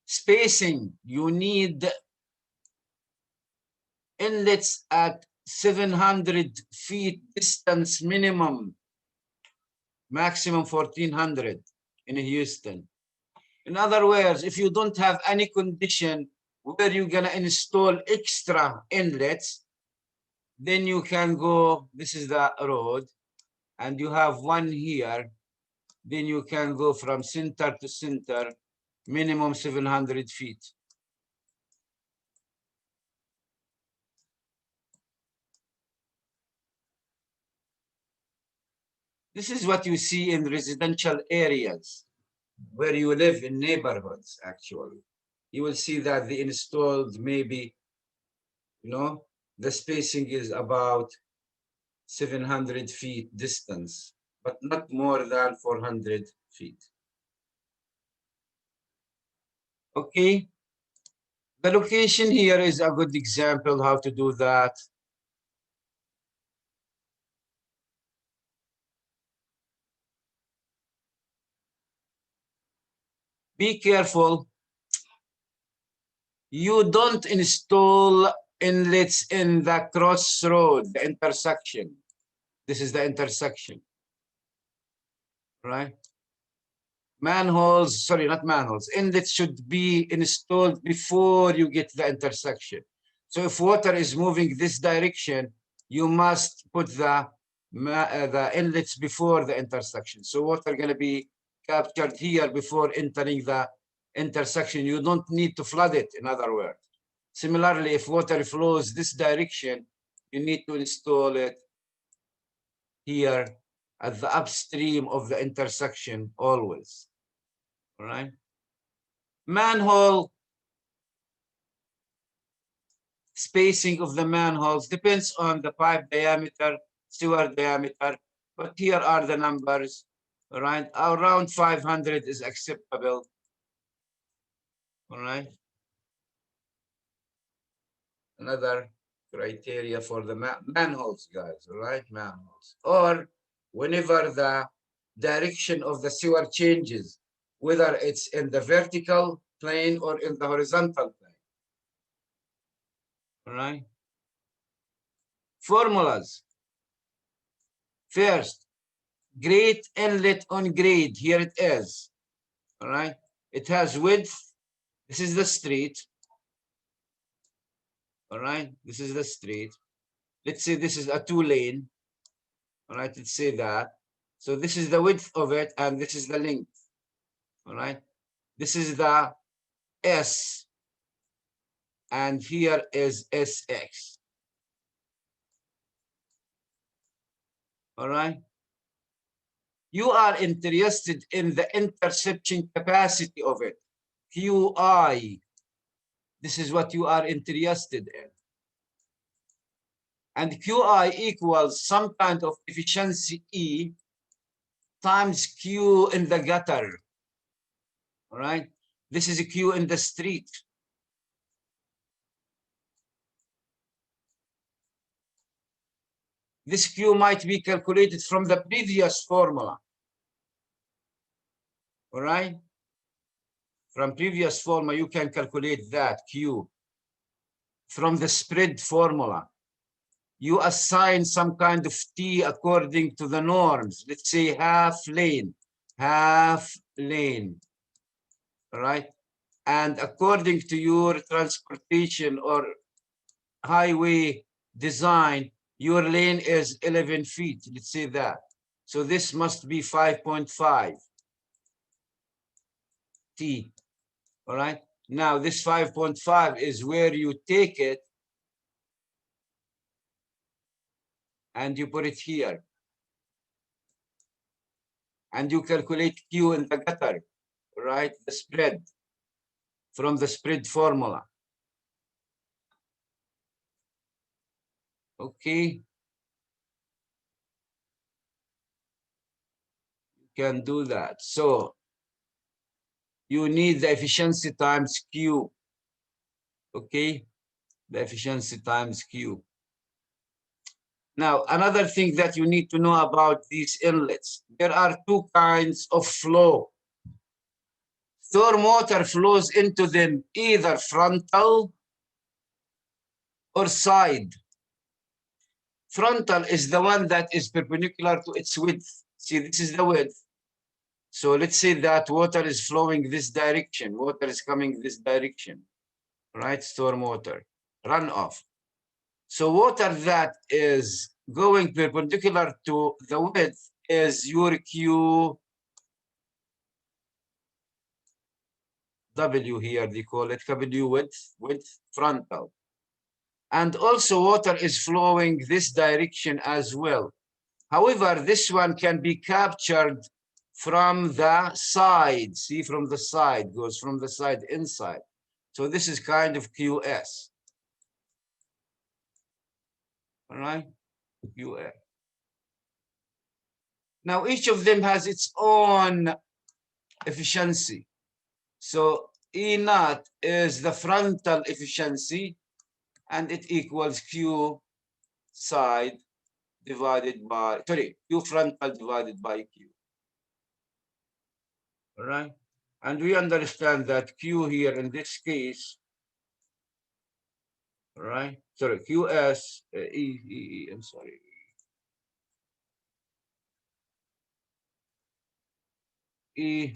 Spacing, you need inlets at 700 feet distance minimum, maximum 1400 in Houston. In other words, if you don't have any condition where you're gonna install extra inlets, then you can go, this is the road, and you have one here, then you can go from center to center, minimum 700 feet. This is what you see in residential areas where you live in neighborhoods, actually. You will see that the installed maybe, the spacing is about 700 feet distance, but not more than 400 feet. Okay. The location here is a good example how to do that. Be careful. You don't install inlets in the crossroad, the intersection. This is the intersection, right? Manholes, sorry, not manholes. Inlets should be installed before you get the intersection. So if water is moving this direction, you must put the inlets before the intersection. So water gonna be captured here before entering the intersection. You don't need to flood it, in other words. Similarly, if water flows this direction, you need to install it here at the upstream of the intersection always. All right. Manhole spacing of the manholes depends on the pipe diameter, sewer diameter, but here are the numbers. All right, around 500 is acceptable. All right. Another criteria for the manholes, guys. All right, manholes. Or whenever the direction of the sewer changes, whether it's in the vertical plane or in the horizontal plane. All right. Formulas. First, grade inlet on grade. Here it is. All right. It has width. This is the street. All right. This is the street. Let's say this is a 2-lane. All right. Let's say that. So this is the width of it, and this is the length. All right. This is the S, and here is SX. All right. You are interested in the interception capacity of it, QI. This is what you are interested in. And QI equals some kind of efficiency E times Q in the gutter. All right. This is a Q in the street. This Q might be calculated from the previous formula. All right. From previous formula, you can calculate that Q. From the spread formula, you assign some kind of T according to the norms. Let's say half lane. All right. And according to your transportation or highway design, your lane is 11 feet. Let's say that. So this must be 5.5 T. All right. Now this 5.5 is where you take it and you put it here. And you calculate Q in the gutter, right? The spread from the spread formula. Okay. You can do that. So you need the efficiency times Q. Okay. The efficiency times Q. Now, another thing that you need to know about these inlets, there are two kinds of flow. Storm water flows into them either frontal or side. Frontal is the one that is perpendicular to its width. See, this is the width. So let's say that water is flowing this direction. Water is coming this direction, right? Storm water, runoff. So water that is going perpendicular to the width is your QW here, they call it W width frontal. And also water is flowing this direction as well. However, this one can be captured from the side. See, from the side, goes from the side inside. So this is kind of QS. All right, QS. Now, each of them has its own efficiency. So E naught is the frontal efficiency, and it equals Q side divided by, sorry, Q frontal divided by Q. All right. And we understand that Q here in this case, all right, sorry, QS, I'm sorry. E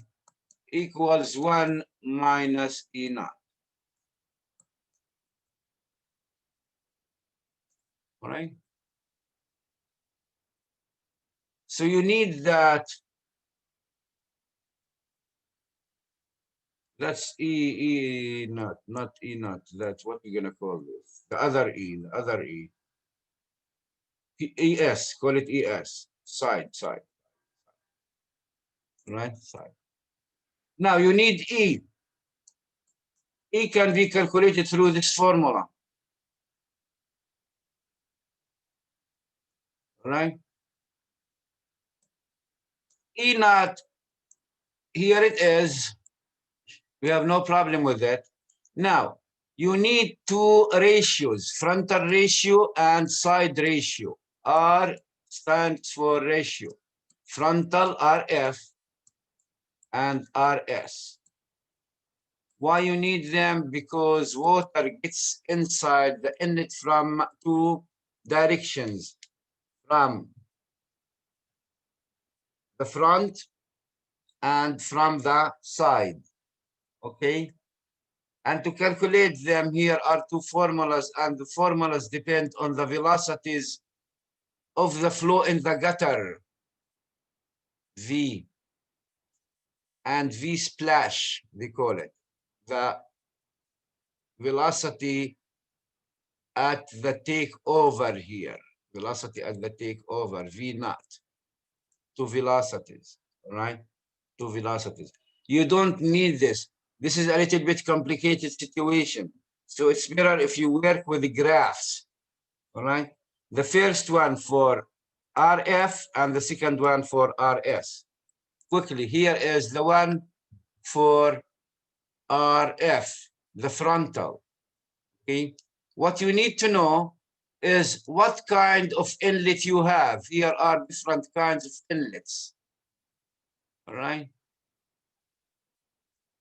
equals 1 minus E naught. All right. So you need that. That's E naught, not E naught. That's what we're gonna call this. The other E, the other E. ES, call it ES, side, right, side. Now you need E. E can be calculated through this formula, right? E naught, here it is. We have no problem with that. Now, you need two ratios, frontal ratio and side ratio. R stands for ratio. Frontal RF and RS. Why you need them? Because water gets inside the inlet from two directions, from the front and from the side, okay? And to calculate them, here are two formulas, and the formulas depend on the velocities of the flow in the gutter, V, and V splash, they call it. The velocity at the takeover here, velocity at the takeover, V naught, two velocities, right? Two velocities. You don't need this. This is a little bit complicated situation. So it's better if you work with the graphs, all right? The first one for RF and the second one for RS. Quickly, here is the one for RF, the frontal, okay? What you need to know is what kind of inlet you have. Here are different kinds of inlets, all right?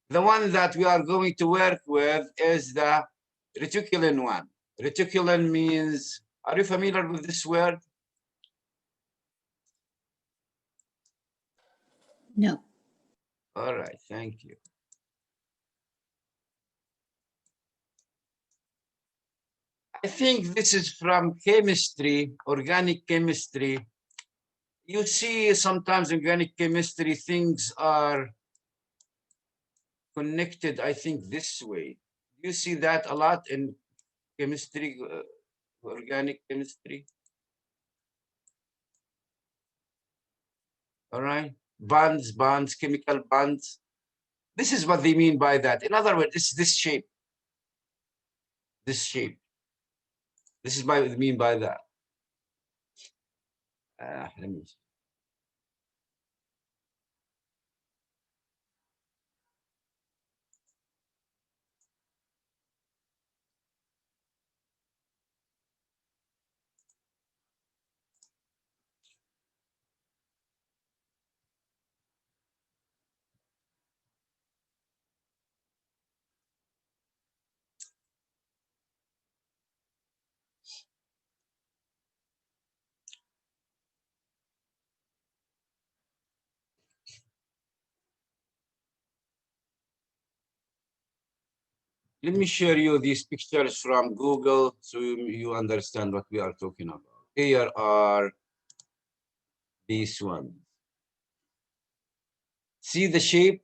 The one that we are going to work with is the reticulin one. Reticulin means, are you familiar with this word? No. All right, thank you. I think this is from chemistry, organic chemistry. You see sometimes organic chemistry things are connected, I think, this way. You see that a lot in chemistry, organic chemistry. All right, bonds, chemical bonds. This is what they mean by that. In other words, it's this shape. This shape. This is what they mean by that. Let me see. Let me share you these pictures from Google so you understand what we are talking about. Here are these ones. See the shape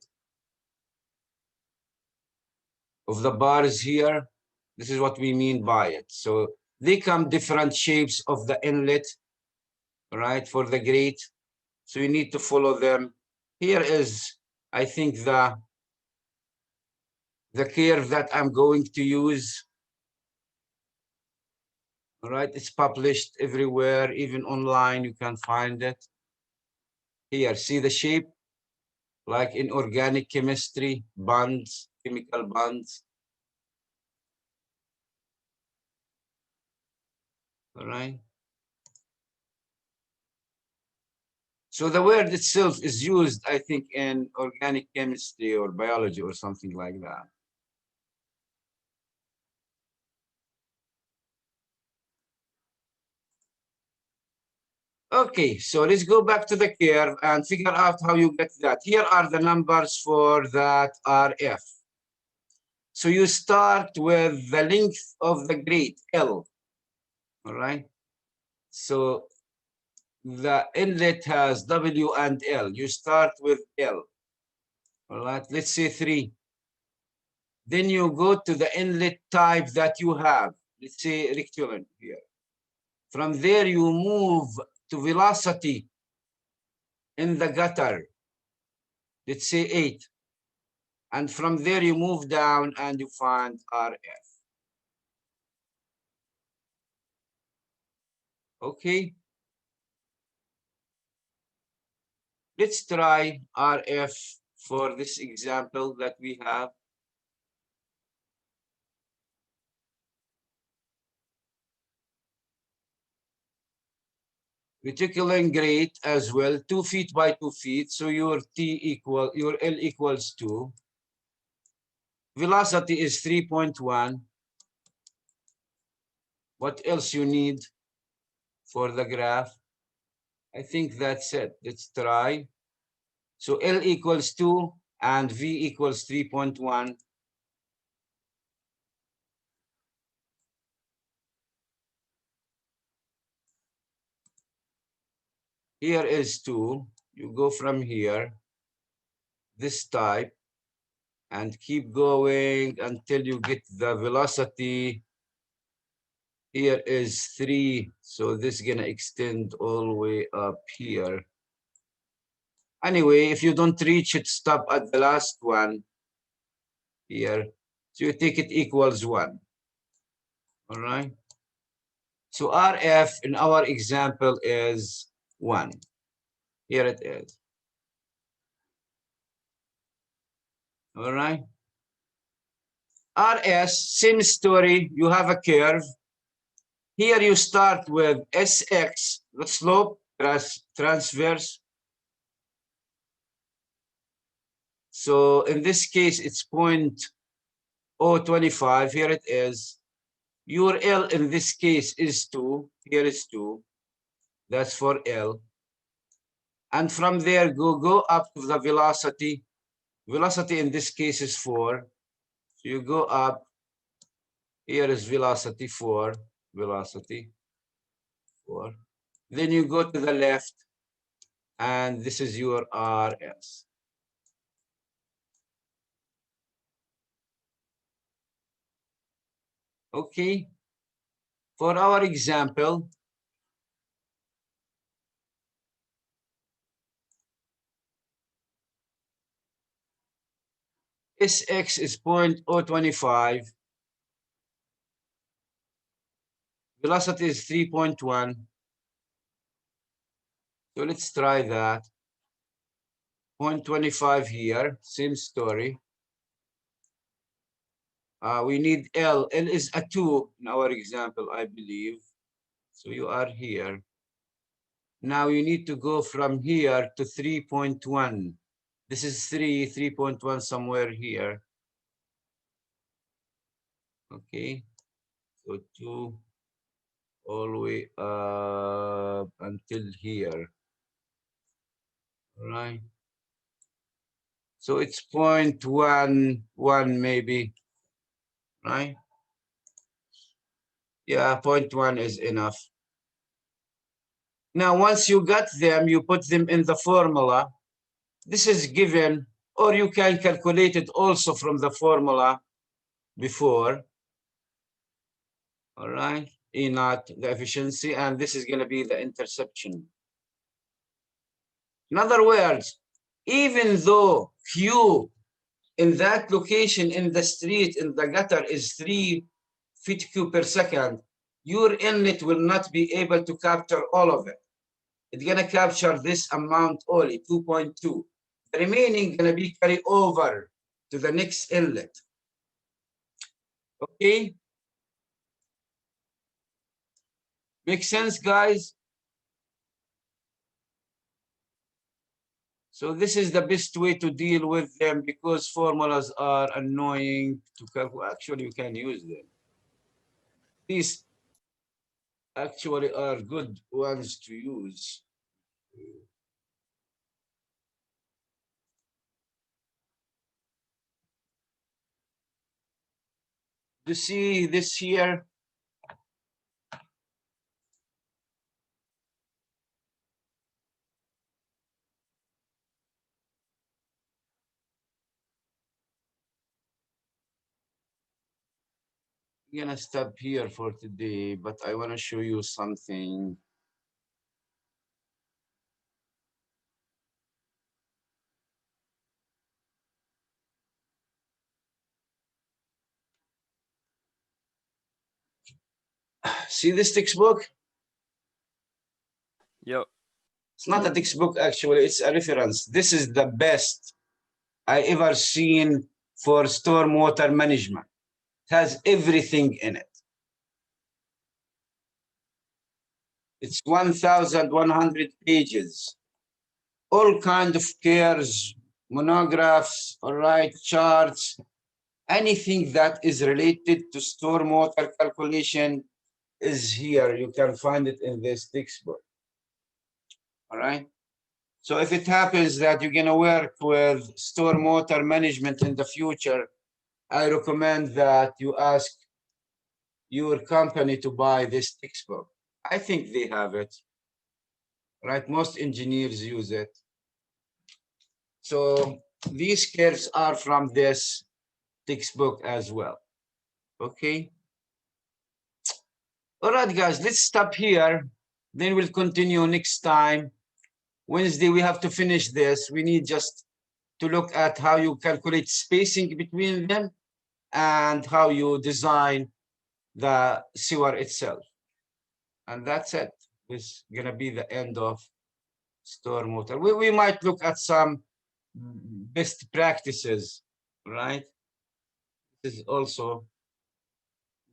of the bars here? This is what we mean by it. So they come different shapes of the inlet, right, for the grate. So you need to follow them. Here is, I think, the curve that I'm going to use. All right, it's published everywhere, even online, you can find it. Here, see the shape? Like in organic chemistry, bonds, chemical bonds. All right. So the word itself is used, I think, in organic chemistry or biology or something like that. Okay, so let's go back to the curve and figure out how you get that. Here are the numbers for that RF. So you start with the length of the grate, L, all right? So the inlet has W and L. You start with L, all right? Let's say 3. Then you go to the inlet type that you have. Let's say rectangular here. From there, you move to velocity in the gutter. Let's say 8. And from there, you move down and you find RF. Okay. Let's try RF for this example that we have. Reticular grate as well, 2 feet by 2 feet. So your L equals 2. Velocity is 3.1. What else you need for the graph? I think that's it. Let's try. So L equals 2 and V equals 3.1. Here is 2. You go from here, this type, and keep going until you get the velocity. Here is 3. So this is going to extend all the way up here. Anyway, if you don't reach it, stop at the last one here. So you take it equals 1. All right. So RF in our example is 1. Here it is. All right. RS, same story. You have a curve. Here you start with SX, the slope, transverse. So in this case, it's 0.025. Here it is. Your L in this case is 2. Here is 2. That's for L. And from there, go up to the velocity. Velocity in this case is 4. So you go up. Here is velocity 4. Velocity 4. Then you go to the left. And this is your RS. Okay. For our example, Sx is 0.025. Velocity is 3.1. So let's try that. 0.25 here, same story. We need L. L is a 2 in our example, I believe. So you are here. Now you need to go from here to 3.1. This is 3.1 somewhere here. Okay. So 2 all the way up until here. All right. So it's 0.11 maybe. right? Yeah, 0.1 is enough. Now, once you got them, you put them in the formula. This is given, or you can calculate it also from the formula before. All right, E naught, the efficiency, and this is going to be the interception. In other words, even though Q in that location in the street, in the gutter, is 3 feet cube per second, your inlet will not be able to capture all of it. It's going to capture this amount only, 2.2. The remaining going to be carried over to the next inlet. Okay? Make sense, guys? So this is the best way to deal with them because formulas are annoying to calculate. Actually, you can use them. These actually are good ones to use. You see this here? I'm gonna stop here for today, but I want to show you something. See this textbook? Yep. It's not a textbook, actually, it's a reference. This is the best I ever seen for stormwater management. It has everything in it. It's 1,100 pages. All kind of cares, monographs, all right, charts, anything that is related to stormwater calculation is here. You can find it in this textbook. All right. So if it happens that you're going to work with stormwater management in the future, I recommend that you ask your company to buy this textbook. I think they have it, right? Most engineers use it. So these curves are from this textbook as well. Okay. All right, guys, let's stop here. Then we'll continue next time. Wednesday, we have to finish this. We need just to look at how you calculate spacing between them and how you design the sewer itself. And that's it. This is going to be the end of stormwater. We might look at some best practices, right? This is also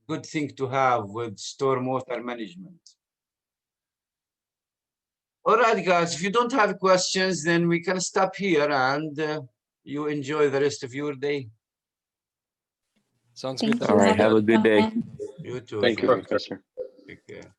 a good thing to have with stormwater management. All right, guys, if you don't have questions, then we can stop here and you enjoy the rest of your day. Sounds Thank good. you. All right. Have Have a good day. fun. You too. Thank you, Thank you. Professor. Take care.